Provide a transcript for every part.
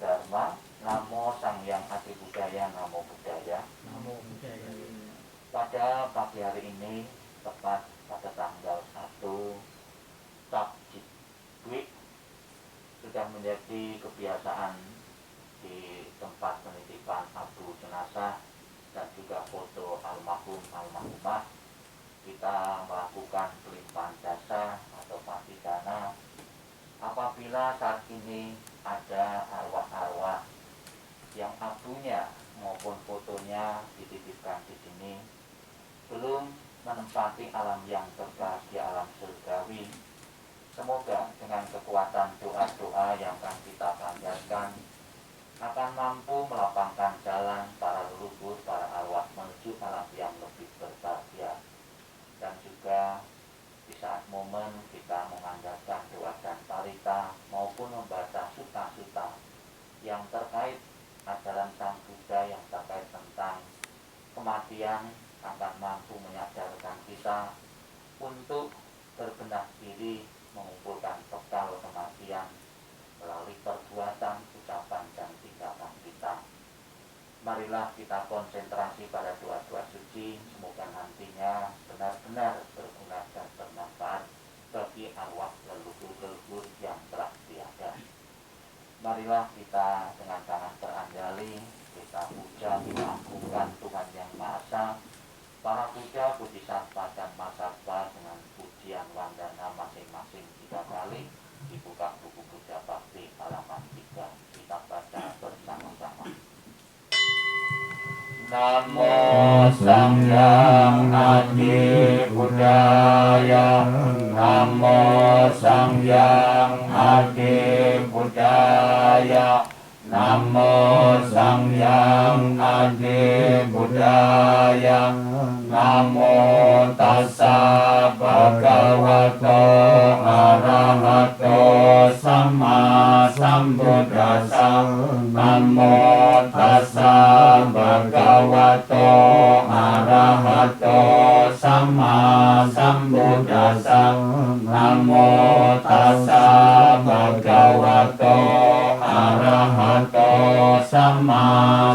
Dharma, Namo Sang Hyang Adi Budaya, Namo Buddhaya. Namo Buddhaya. Pada pagi hari ini, tepat pada tanggal 1 Sabtu, sudah menjadi kebiasaan di tempat penitipan abu jenazah dan juga foto almarhum almarhumah, kita melakukan pelimpahan jasa atau panti dana apabila saat ini ada arwah-arwah yang abunya maupun fotonya dititipkan di sini belum menempati alam yang berbahagia, alam surgawi. Semoga dengan kekuatan doa-doa yang akan kita panjatkan akan mampu melapangkan jalan para leluhur, para arwah menuju alam yang lebih berbahagia. Dan juga di saat momen kita mengandalkan doa dan parita maupun membaca suta-suta yang terkait ajaran Sang Buddha, yang terkait tentang kematian, akan mampu menyadarkan kita untuk berbenah diri mengumpulkan bekal kematian melalui perbuatan, ucapan, dan tindakan kita. Marilah kita konsentrasi pada doa-doa suci, semoga nantinya benar-benar berguna dan bermanfaat bagi arwah leluhur-leluhur yang telah tiada. Marilah kita dengan tangan beranjali, kita puja, kita agungkan Tuhan Yang Maha Esa, para puja, bodhisattva dan mahasiswa dengan pujian wandana masing-masing 3 kali. Dibuka buku puja bakti halaman 3, kita baca bersama-sama. Namo Sang Hyang Adi Budaya, Namo Sang Hyang Adi Budaya, Namo Sang Hyang Adi Budaya, Namo Tassa Bhagavato Arahato Sama Sambuddhassa, Namo Tassa Bhagavato Arahato Sama Sambuddhassa, Namo Tassa Bhagavato Arahato Sama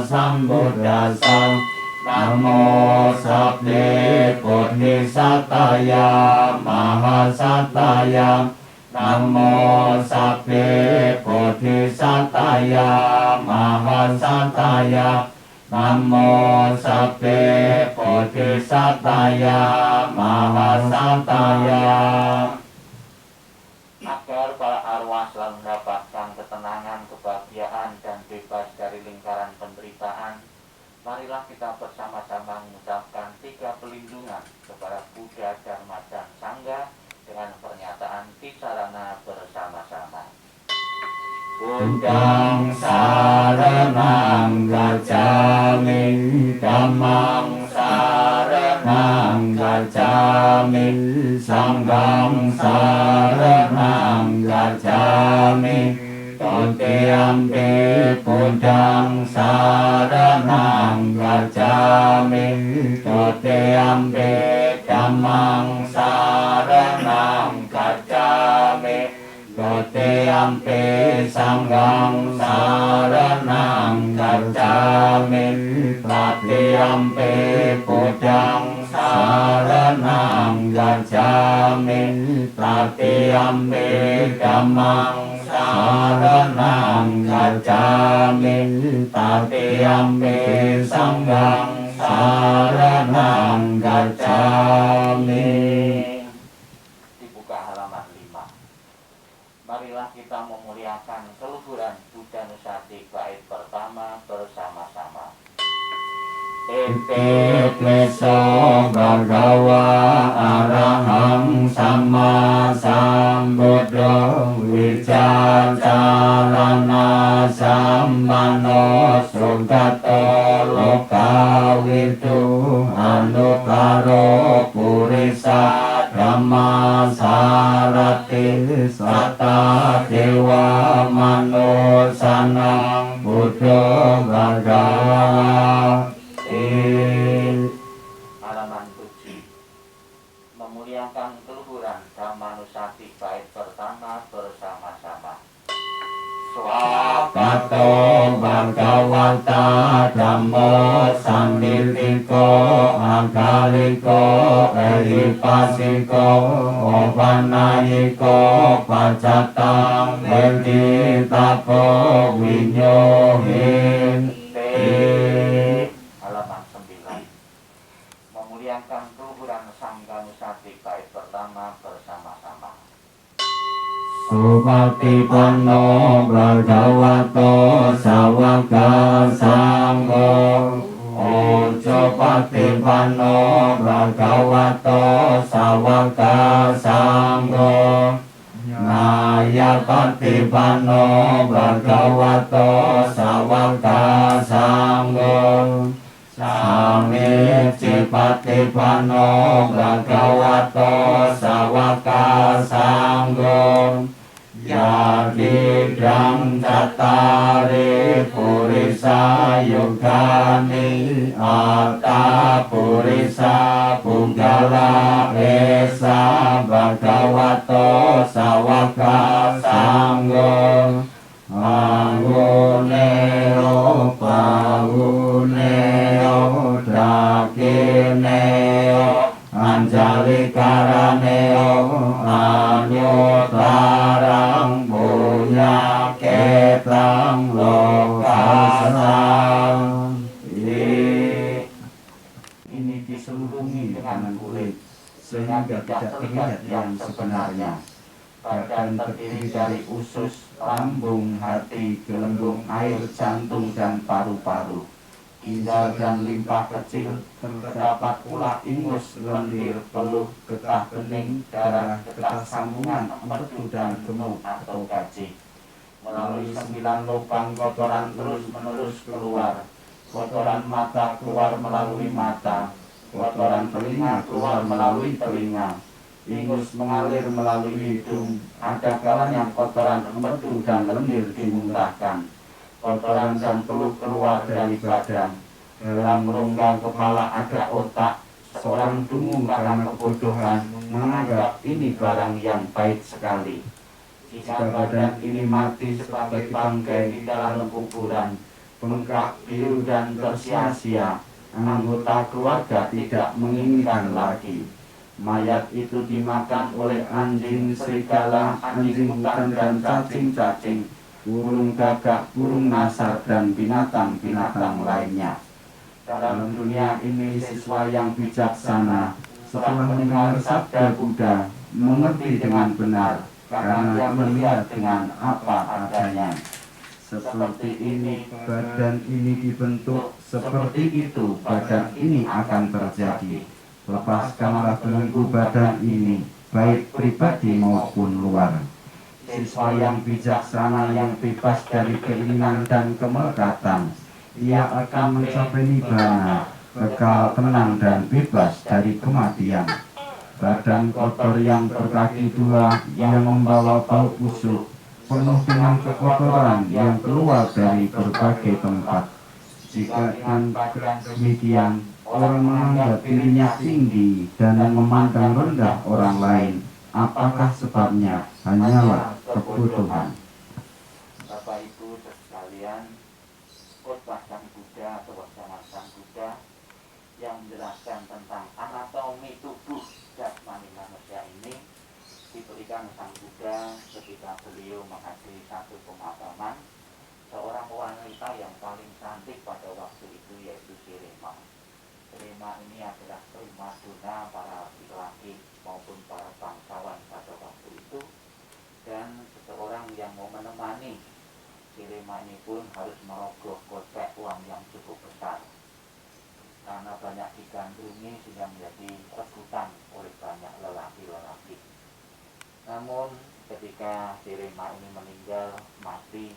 Sambuddhassa, Namo Sabde Bodhisataya Mahasataya, Namo Sabde Bodhisataya Mahasataya, Namo Sabde Bodhisataya Mahasataya. Agar para arwah selalu mendapatkan ketenangan, kebahagiaan, dan bebas dari lingkaran penderitaan, marilah kita bersama-sama mengucapkan 3 pelindungan kepada Buddha, Dharma, dan Sangha dengan pernyataan Tisarana bersama-sama. Buddhang saranang gacchami, Dhammang saranang gacchami, Sanghang saranang gacchami, Tutiampi Buddhang saranang gacchami, Tutiampi Dhammang saranang gacchami, Tutiampi Sanghang saranang gacchami, Tatiampi Buddhang saranang gacchami, Tatiampi Dhammang saranang gacchami, Tatiampi Sanghang saranang gacchami. Dibuka halaman 5. Marilah kita memuliakan keluhuran Buddha Nusati bait pertama bersama-sama. Itipiso Bhagava Arahang Sama Sambuddho Vicacarana Sammano Sugato Lokawidu Anukaro Purisa Dhamma Sarati Sata Dewa Manusanang Buddha Bhagava. Halaman 7. Memuliakan keluhuran Dhammanusati bait pertama bersama-sama. Swakato Sata Dhammo Sanditiko Agaliko Ehipasiko Opanayiko Pacatang Meditako Winyohin halaman 9. Memuliakan keluhuran Sangganusati bait pertama bersama-sama. Supatipanno Bhagavato Sawaka Sangho Ojo patipanno Bhagavato Sawaka Sangho Naya patipanno Bhagavato Sawaka Sangho Sami Cipatipanno Bhagavato Sawaka Sangho Yadidang Cattari Purisa Yugani Atta Purisa Punggala Esa Bhagavato Sawaka Sangho Anguneo Paguneo Dakineo Anjali Karaneo Anyutarang Punya Ketang Lokasang. Ini diselubungi dengan kulit sehingga tidak terlihat yang sebenarnya. Badan terdiri dari usus, lambung, hati, gelembung, air, jantung, dan paru-paru. Ginjal dan limpa kecil, terdapat pula ingus, lendir, peluh, getah bening, darah, getah sambungan, empedu, dan gemuk atau gaji. Melalui 9 lubang kotoran terus-menerus keluar. Kotoran mata keluar melalui mata, kotoran telinga keluar melalui telinga. Ingus mengalir melalui hidung, ada kalanya kotoran empedu dan lendir dimuntahkan. Kotoran dan peluh keluar dari badan. Dalam rongga kepala ada otak. Seorang dungu karena kebodohan menganggap ini barang yang baik sekali. Jika badan ini mati sebagai bangkai di dalam kuburan, bengkak, biru, dan tersia-sia, anggota keluarga tidak menginginkan lagi. Mayat itu dimakan oleh anjing, serigala, anjing hutan, dan cacing-cacing, burung gagak, burung nasar, dan binatang-binatang lainnya. Dalam dunia ini siswa yang bijaksana setelah mendengar sabda Buddha mengerti dengan benar karena ia melihat dengan apa adanya. Seperti ini badan ini dibentuk, seperti itu badan ini akan terjadi. Lepaskanlah belenggu badan ini, baik pribadi maupun luar. Siswa yang bijaksana yang bebas dari keinginan dan kemelekatan, ia akan mencapai nibbana, kekal tenang dan bebas dari kematian. Badan kotor yang berkaki dua, yang membawa bau busuk, penuh dengan kekotoran yang keluar dari berbagai tempat. Jika dengan demikian, orang menganggap dirinya tinggi dan memandang rendah orang lain. Apakah sebabnya? Hanyalah kebodohan. Bapak Ibu sekalian, khotbah Sang Buddha atau wacana Sang Buddha yang menjelaskan tentang anatomi tubuh jasmani manusia ini diberikan Sang Buddha ketika beliau menghadiri satu pemakaman seorang wanita yang paling cantik pada waktu itu, yaitu Sirema. Sirema ini adalah primadona para laki-laki maupun para bangsawan pada waktu itu, dan seseorang yang mau menemani Sirema ini pun harus merogoh kocek uang yang cukup besar karena banyak digandrungi sehingga menjadi rebutan oleh banyak lelaki-lelaki. Namun ketika Sirema ini meninggal, mati,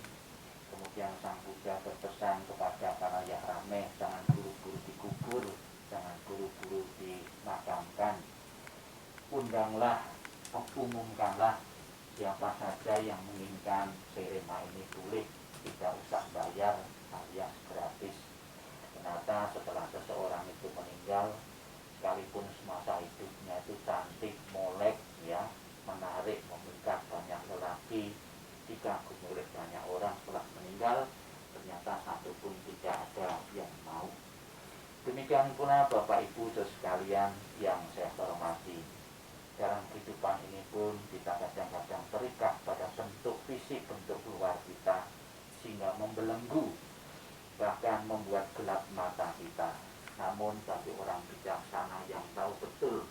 kemudian Sang Buddha berpesan kepada para Yahrame, jangan buru-buru dikubur, jangan buru-buru dimakamkan. Umumkanlah siapa saja yang menginginkan Sirema ini pulih, tidak usah bayar alias gratis. Ternyata setelah seseorang itu meninggal, sekalipun semasa hidupnya itu cantik, molek, ya, menarik, memikat banyak lelaki, dikagumi oleh banyak orang, setelah meninggal ternyata satu pun tidak ada yang mau. Demikian pula Bapak Ibu sekalian yang saya hormati, dalam kehidupan ini pun kita kadang-kadang terikat pada bentuk fisik, bentuk luar kita, sehingga membelenggu, bahkan membuat gelap mata kita. Namun bagi orang bijaksana yang tahu betul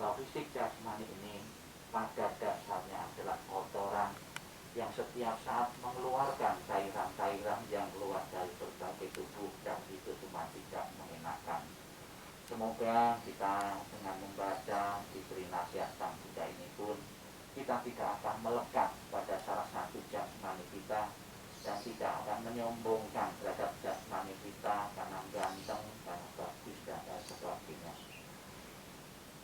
bahwa fisik jasmani ini pada dasarnya adalah kotoran yang setiap saat mengeluarkan cairan-cairan yang keluar dari berbagai tubuh, dan itu cuma tidak mengenakan. Semoga kita dengan membaca diberi nasihat Sang Buddha ini pun kita tidak akan melekat pada salah satu jasmani kita, dan tidak akan menyombongkan terhadap jasmani kita karena ganteng, karena bagus, dan lain sebagainya.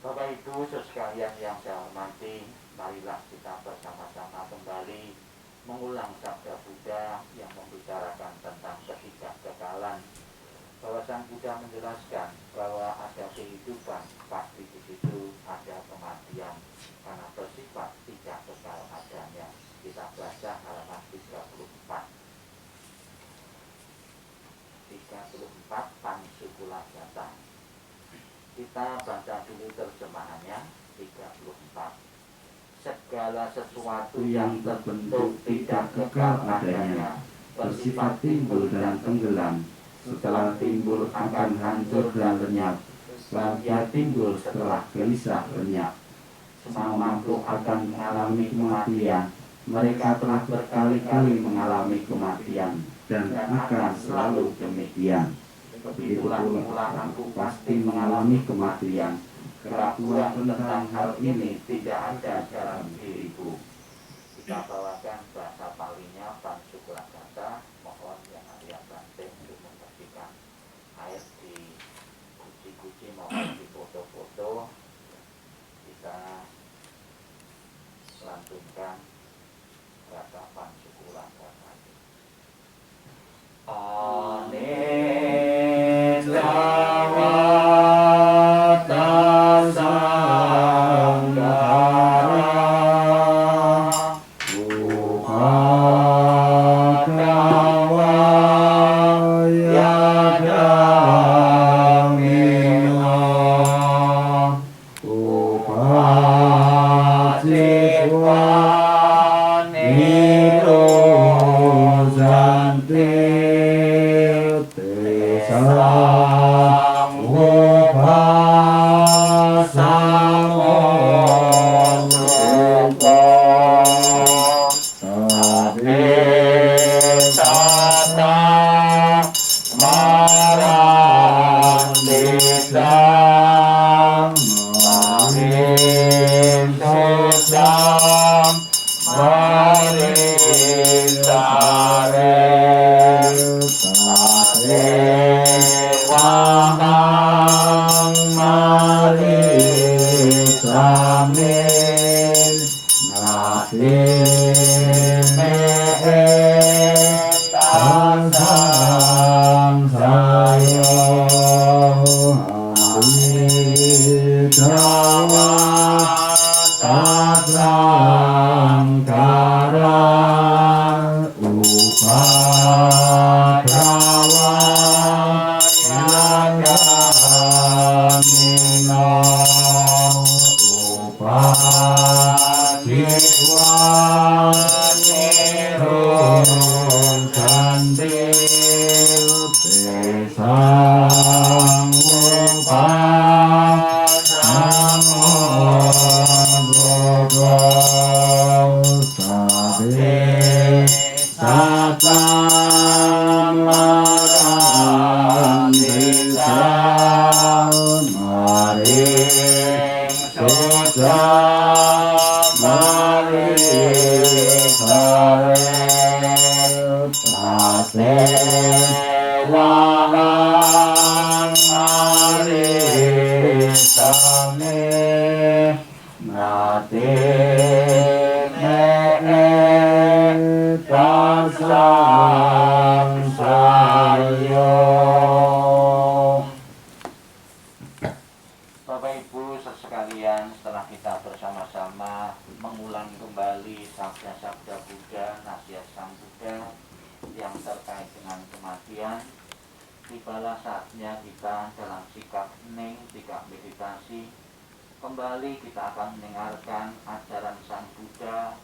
Bapak Ibu sekalian yang saya hormati, marilah kita bersama-sama kembali mengulang sabda Buddha yang membicarakan tentang ketidakkekalan, bahwa Sang Buddha menjelaskan bahwa ada kehidupan, pasti di situ ada kematian, karena bersifat tidak kekal adanya. Kita baca halaman 34 Pansukula Gata. Kita baca dulu terjemahannya. 34. Segala sesuatu yang terbentuk tidak kekal adanya, bersifat timbul dan tenggelam. Setelah timbul akan hancur dan lenyap. Bahagia timbul setelah gelisah lenyap. Semua makhluk akan mengalami kematian. Mereka telah berkali-kali mengalami kematian dan akan selalu demikian. Begitulah pula aku pasti mengalami kematian. Keraguan tentang hal ini tidak ada dalam diriku. Kita bawakan bahasa Palinya Pansukula Gata. Mohon yang Arya Bante untuk membersihkan air di guci-guci maupun di foto-foto. Kita lantunkan bahasa Pansukula Gata. Bapak Ibu sekalian, setelah kita bersama-sama mengulang kembali sabda-sabda Buddha, nasihat Sang Buddha yang terkait dengan sekalian, tibalah saatnya kita dalam sikap hening, sikap meditasi. Kembali kita akan mendengarkan ajaran Sang Buddha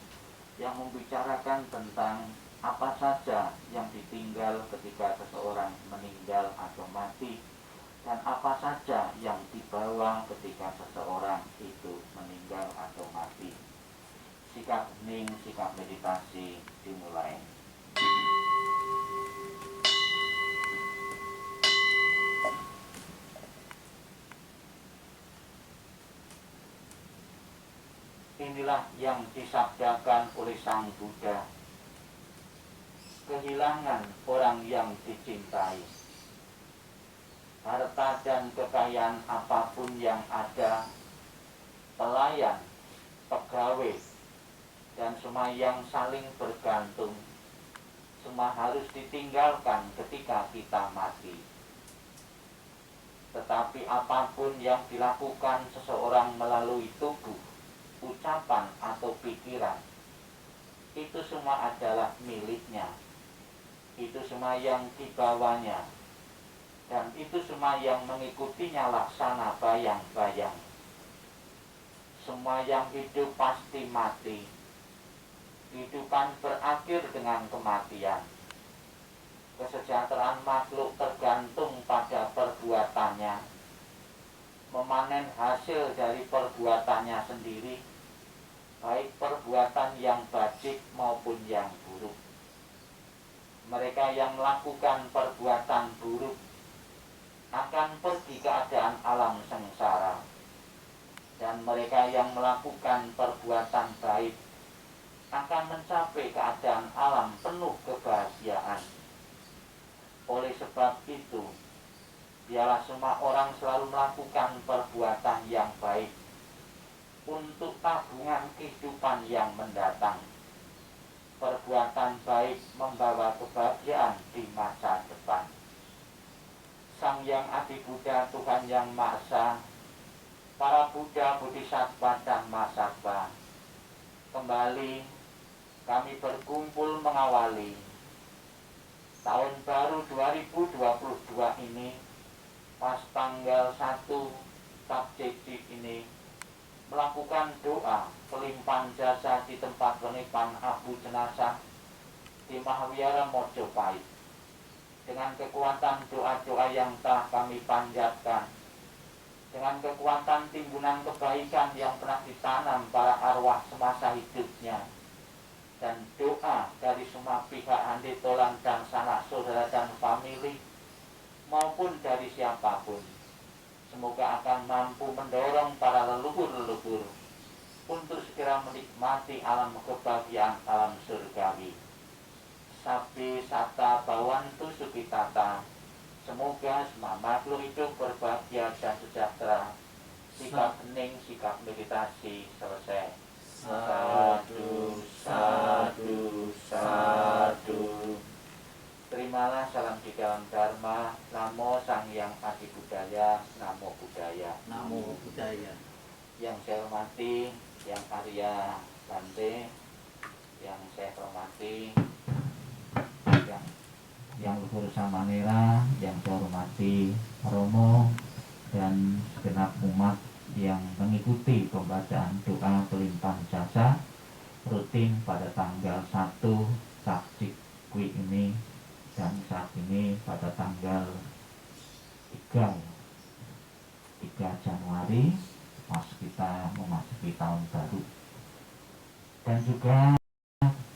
yang membicarakan tentang apa saja yang ditinggal ketika seseorang meninggal atau mati, dan apa saja yang dibawa ketika seseorang itu meninggal atau mati. Sikap hening, sikap meditasi dimulai. Inilah yang disabdakan oleh Sang Buddha. Kehilangan orang yang dicintai, harta dan kekayaan apapun yang ada, pelayan, pegawai, dan semua yang saling bergantung, semua harus ditinggalkan ketika kita mati. Tetapi apapun yang dilakukan seseorang melalui tubuh, ucapan atau pikiran, itu semua adalah miliknya. Itu semua yang dibawanya, dan itu semua yang mengikutinya laksana bayang-bayang. Semua yang hidup pasti mati. Kehidupan berakhir dengan kematian. Kesejahteraan makhluk tergantung pada perbuatannya, memanen hasil dari perbuatannya sendiri, baik perbuatan yang baik maupun yang buruk. Mereka yang melakukan perbuatan buruk akan pergi ke keadaan alam sengsara, dan mereka yang melakukan perbuatan baik akan mencapai keadaan alam penuh kebahagiaan. Oleh sebab itu, biarlah semua orang selalu melakukan perbuatan yang baik untuk tabungan kehidupan yang mendatang. Perbuatan baik membawa kebahagiaan di masa depan. Sang Yang Adi Buddha, Tuhan Yang Maha Esa, para Buddha, Bodhisattva, dan Mahasatwa, kembali kami berkumpul mengawali tahun baru 2022 ini, pas tanggal 1 Sabjeti ini, melakukan doa pelimpahan jasa di tempat penipan abu jenazah di Mahawiara Mojopahit. Dengan kekuatan doa-doa yang telah kami panjatkan, dengan kekuatan timbunan kebaikan yang pernah ditanam para arwah semasa hidupnya, dan doa dari semua pihak handetolan dan sanak saudara dan famili, maupun dari siapapun, semoga akan mampu mendorong para leluhur-leluhur untuk segera menikmati alam kebahagiaan alam surgawi. Sabbi Sata Bhavantu Sukhitata. Semoga semua makhluk hidup berbahagia dan sejahtera. Sikap hening, sikap meditasi selesai. Sadu, sadu, sadu. Terimalah salam di dalam Dharma. Namo Sang Yang Adi Buddhaya. Namo Buddhaya. Namo Buddhaya. Yang saya hormati Yang Arya Bante, yang saya hormati yang Luhur Samanera, yang saya hormati Romo, dan segenap umat yang mengikuti pembacaan doa pelimpahan jasa rutin pada tanggal 1 Sabjikwi ini, dan saat ini pada tanggal 3 Januari, pas kita memasuki tahun baru. Dan juga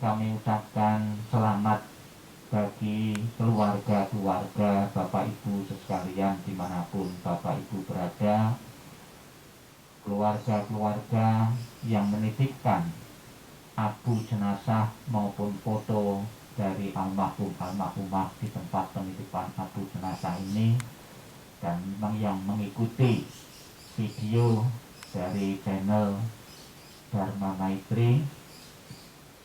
kami ucapkan selamat bagi keluarga-keluarga Bapak Ibu sekalian dimanapun Bapak Ibu berada, keluarga-keluarga yang menitipkan abu jenazah maupun foto dari almarhum almarhumah di tempat penitipan abu jenazah ini, dan yang mengikuti video dari channel Dharma Maitri.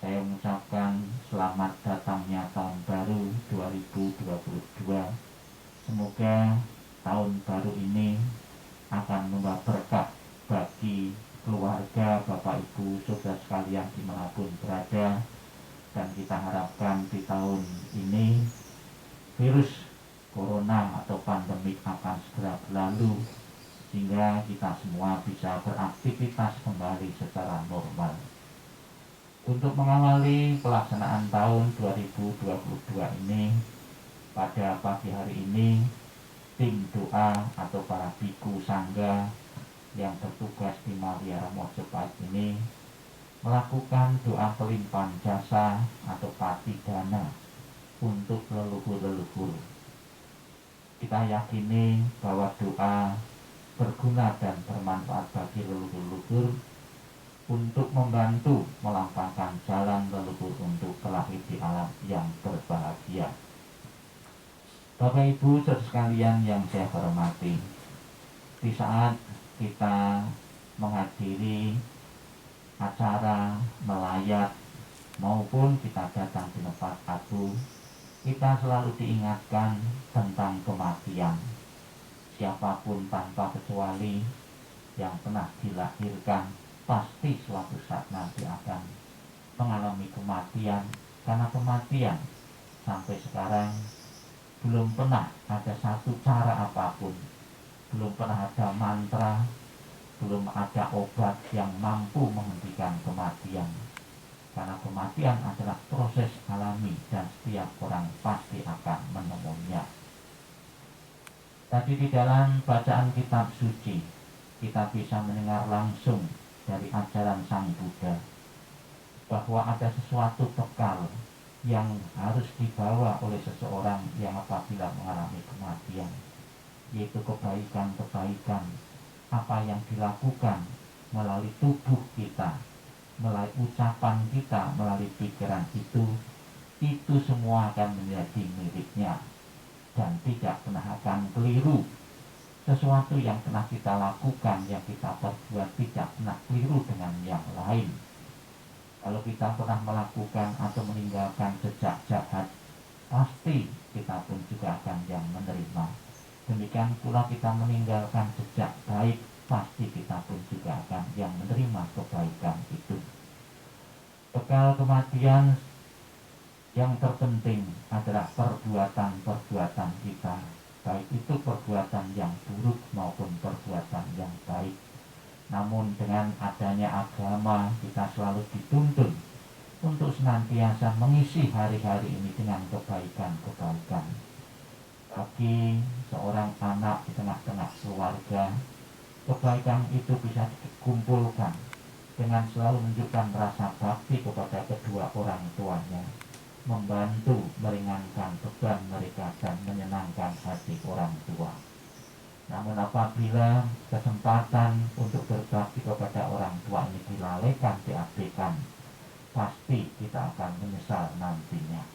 Saya mengucapkan selamat datangnya tahun baru 2022. Semoga tahun baru ini akan membawa berkah bagi keluarga Bapak Ibu saudara sekalian dimanapun berada, dan kita harapkan di tahun ini virus corona atau pandemik akan segera berlalu, sehingga kita semua bisa beraktivitas kembali secara normal. Untuk mengawali pelaksanaan tahun 2022 ini, pada pagi hari ini, tim doa atau para biku sangga yang bertugas di Maliara Mojopahit ini melakukan doa pelimpahan jasa atau pati dana untuk leluhur-leluhur. Kita yakini bahwa doa berguna dan bermanfaat bagi leluhur-leluhur untuk membantu melangkahkan jalan leluhur untuk kelahir di alam yang berbahagia. Bapak Ibu saudara sekalian yang saya hormati, di saat kita menghadiri acara melayat maupun kita datang di tempat agung, kita selalu diingatkan tentang kematian. Siapapun tanpa kecuali yang pernah dilahirkan pasti suatu saat nanti akan mengalami kematian, karena kematian sampai sekarang belum pernah ada satu cara apapun, belum pernah ada mantra, belum ada obat yang mampu menghentikan kematian. Karena kematian adalah proses alami dan setiap orang pasti akan menemuinya. Tadi di dalam bacaan kitab suci, kita bisa mendengar langsung dari ajaran Sang Buddha bahwa ada sesuatu bekal yang harus dibawa oleh seseorang yang apabila mengalami kematian, yaitu kebaikan-kebaikan apa yang dilakukan melalui tubuh kita, melalui ucapan kita, melalui pikiran itu semua akan menjadi miliknya dan tidak pernah akan keliru. Sesuatu yang pernah kita lakukan, yang kita perbuat tidak pernah keliru dengan yang lain. Kalau kita pernah melakukan atau meninggalkan jejak jahat, pasti kita pun juga akan yang menerima. Demikian pula kita meninggalkan jejak baik, pasti kita pun juga akan yang menerima kebaikan itu. Bekal kematian yang terpenting adalah perbuatan-perbuatan kita, baik itu perbuatan yang buruk maupun perbuatan yang baik. Namun dengan adanya agama, kita selalu dituntun untuk senantiasa mengisi hari-hari ini dengan kebaikan-kebaikan. Bagi seorang anak di tengah-tengah keluarga, kebaikan itu bisa dikumpulkan dengan selalu menunjukkan rasa bakti kepada kedua orang tuanya, membantu meringankan beban mereka dan menyenangkan hati orang tua. Namun apabila kesempatan untuk berbakti kepada orang tua ini dilalaikan, diabaikan, pasti kita akan menyesal nantinya.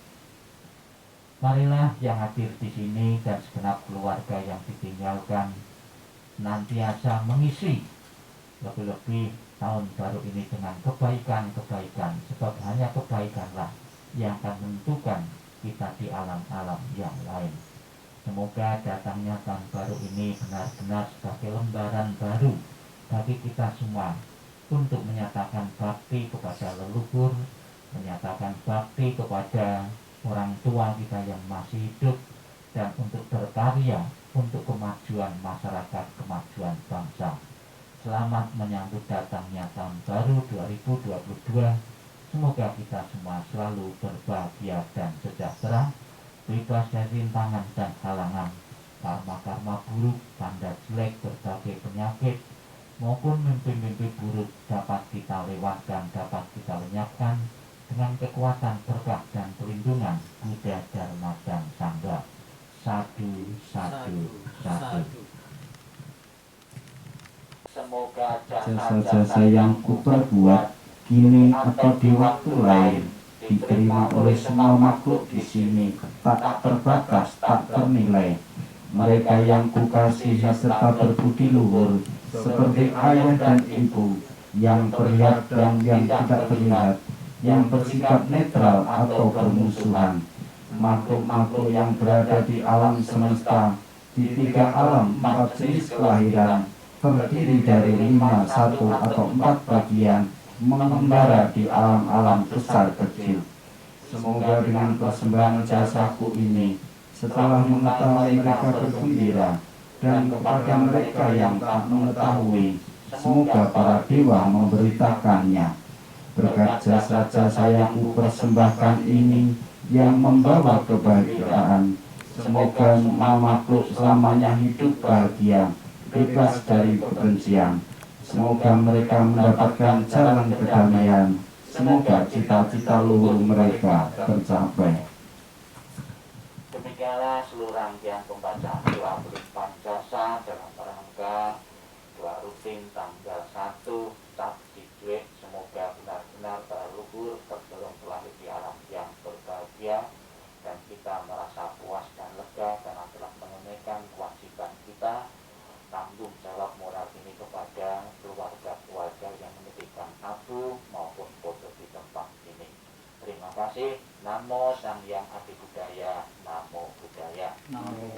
Marilah yang hadir di sini dan segenap keluarga yang ditinggalkan senantiasa mengisi lebih-lebih tahun baru ini dengan kebaikan-kebaikan, sebab hanya kebaikanlah yang akan menentukan kita di alam-alam yang lain. Semoga datangnya tahun baru ini benar-benar sebagai lembaran baru bagi kita semua untuk menyatakan bakti kepada leluhur, menyatakan bakti kepada orang tua kita yang masih hidup, dan untuk berkarya untuk kemajuan masyarakat, kemajuan bangsa. Selamat menyambut datangnya tahun baru 2022. Semoga kita semua selalu berbahagia dan sejahtera, bebas dari rintangan dan halangan, karma-karma buruk, tanda jelek, berbagai penyakit, maupun mimpi-mimpi buruk dapat kita lewatkan, dapat kita lenyapkan dengan kekuatan berkah dan perlindungan Buddha, Dharma, dan Sangha. Sadu, sadu, sadu. Semoga Jasa-jasa yang kuperbuat kini atau di waktu lain diterima oleh semua makhluk di sini, tak terbatas, tak ternilai. Mereka yang kukasihi serta berbudi luhur, seperti ayah dan ibu, yang terlihat dan yang tidak terlihat, yang bersikap netral atau bermusuhan, makhluk-makhluk yang berada di alam semesta, di 3 alam 4 jenis kelahiran, terdiri dari 5, 1 atau 4 bagian, mengembara di alam-alam besar kecil. Semoga dengan persembahan jasaku ini setelah mengetahui mereka bergembira, dan kepada mereka yang tak mengetahui, semoga para dewa memberitakannya. Berkat jasa-jasa yang kupersembahkan ini yang membawa kebahagiaan, semoga semua makhluk selamanya hidup bahagia, bebas dari kebencian. Semoga mereka mendapatkan jalan kedamaian. Semoga cita-cita luhur mereka tercapai. Demikianlah seluruh rangkaian pembacaan doa berlimpah jasa dalam rangka doa rutin tanggal 1 Sabtu. Semoga benar-benar para leluhur tergolong terlahir di alam yang berbahagia, dan kita merasa puas dan lega karena telah menunaikan kewajiban kita tanggung jawab moral ini kepada keluarga-keluarga yang menitipkan abu maupun foto di tempat ini. Terima kasih. Namo Sang Hyang Adi Budaya. Namo Buddhaya. Namo